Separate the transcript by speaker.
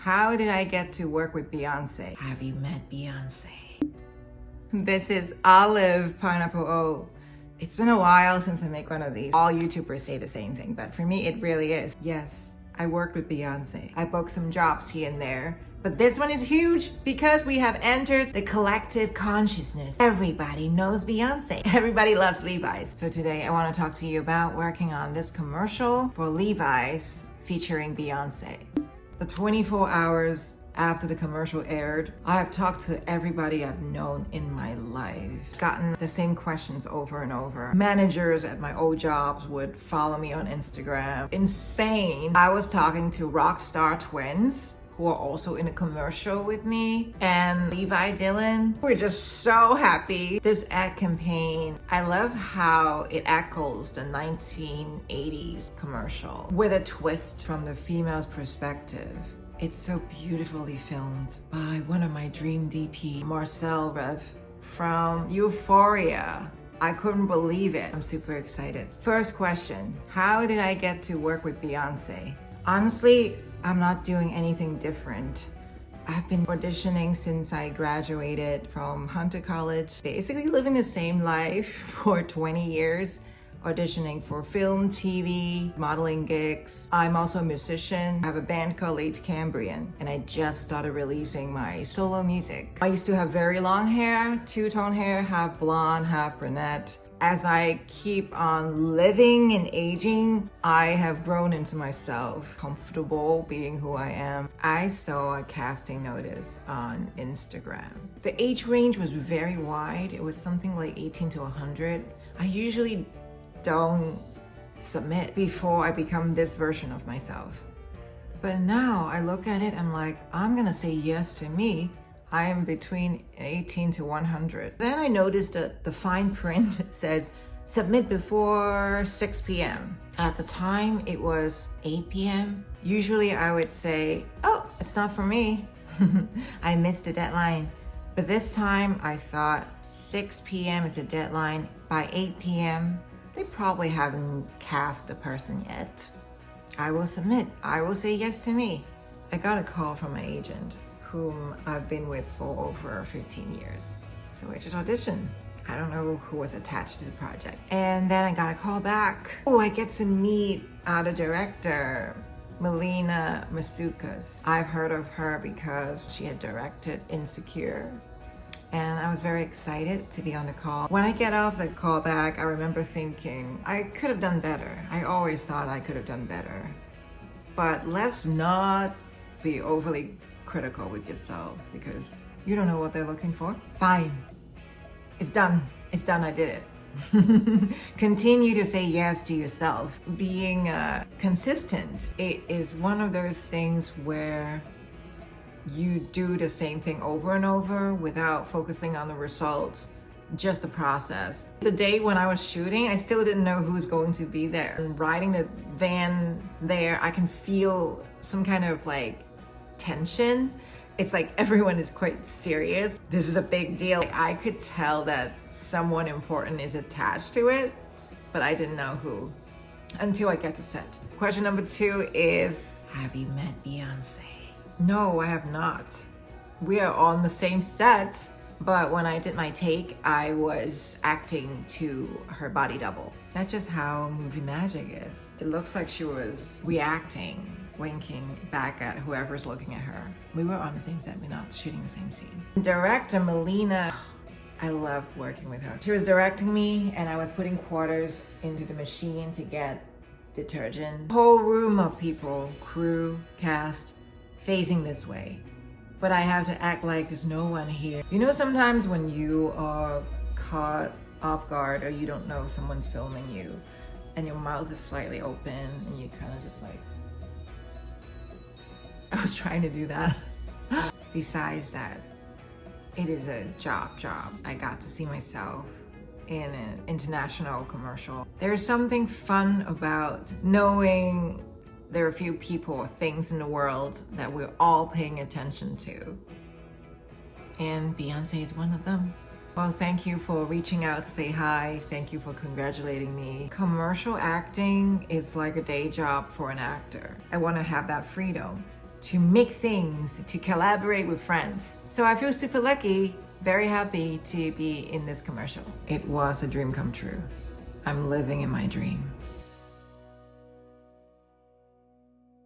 Speaker 1: How did I get to work with Beyonce? Have you met Beyonce? This is Olive Pineapple O. It's been a while since I make one of these. All YouTubers say the same thing, but for me, it really is. Yes, I worked with Beyonce. I booked some jobs here and there, but this one is huge because we have entered the collective consciousness. Everybody knows Beyonce. Everybody loves Levi's. So today I want to talk to you about working on this commercial for Levi's featuring Beyonce. The 24 hours after the commercial aired, I have talked to everybody I've known in my life. Gotten the same questions over and over. Managers at my old jobs would follow me on Instagram. Insane. I was talking to Rockstar twins who are also in a commercial with me, and Levi Dylan. We're just so happy. This ad campaign, I love how it echoes the 1980s commercial with a twist from the female's perspective. It's so beautifully filmed by one of my dream DP, Marcel Rev from Euphoria. I couldn't believe it. I'm super excited. First question, how did I get to work with Beyonce? Honestly, I'm not doing anything different. I've been auditioning since I graduated from Hunter College, basically living the same life for 20 years. Auditioning for film, TV, modeling gigs. I'm also a musician. I have a band called Late Cambrian, and I just started releasing my solo music. I used to have very long hair, two-tone hair, half blonde, half brunette. As I keep on living and aging, I have grown into myself, comfortable being who I am. I saw a casting notice on Instagram. The age range was very wide. It was something like 18 to 100. I usually don't submit before I become this version of myself. But now I look at it, I'm like, I'm gonna say yes to me. I am between 18 to 100. Then I noticed that the fine print says submit before 6 p.m. At the time it was 8 p.m. Usually I would say, oh, it's not for me. I missed the deadline. But this time I thought 6 p.m. is a deadline. By 8 p.m. they probably haven't cast the person yet. I will submit. I will say yes to me. I got a call from my agent, whom I've been with for over 15 years. So I just auditioned. I don't know who was attached to the project. And then I got a call back. Oh, I get to meet the director, Melina Masukas. I've heard of her because she had directed Insecure. And I was very excited to be on the call. When I get off the call back, I remember thinking, I could have done better. I always thought I could have done better. But let's not be overly critical with yourself because you don't know what they're looking for. Fine. It's done. It's done. I did it. Continue to say yes to yourself. Being consistent, it is one of those things where you do the same thing over and over without focusing on the results, just the process. The day when I was shooting, I still didn't know who was going to be there. And riding the van there, I can feel some kind of like tension. It's like everyone is quite serious. This is a big deal. I could tell that someone important is attached to it, but I didn't know who until I get to set. Question number 2 is, have you met Beyonce? No, I have not. We are on the same set, but when I did my take, I was acting to her body double. That's just how movie magic is. It looks like she was reacting, winking back at whoever's looking at her. We were on the same set, we're not shooting the same scene. Director Melina, I love working with her. She was directing me and I was putting quarters into the machine to get detergent. Whole room of people, crew, cast, facing this way. But I have to act like there's no one here. You know, sometimes when you are caught off guard or you don't know someone's filming you and your mouth is slightly open and you kind of just like, I was trying to do that. Besides that, it is a job. I got to see myself in an international commercial. There's something fun about knowing there are a few people or things in the world that we're all paying attention to. And Beyonce is one of them. Well, thank you for reaching out to say hi. Thank you for congratulating me. Commercial acting is like a day job for an actor. I want to have that freedom. to make things, to collaborate with friends. So I feel super lucky, very happy to be in this commercial. It was a dream come true. I'm living in my dream.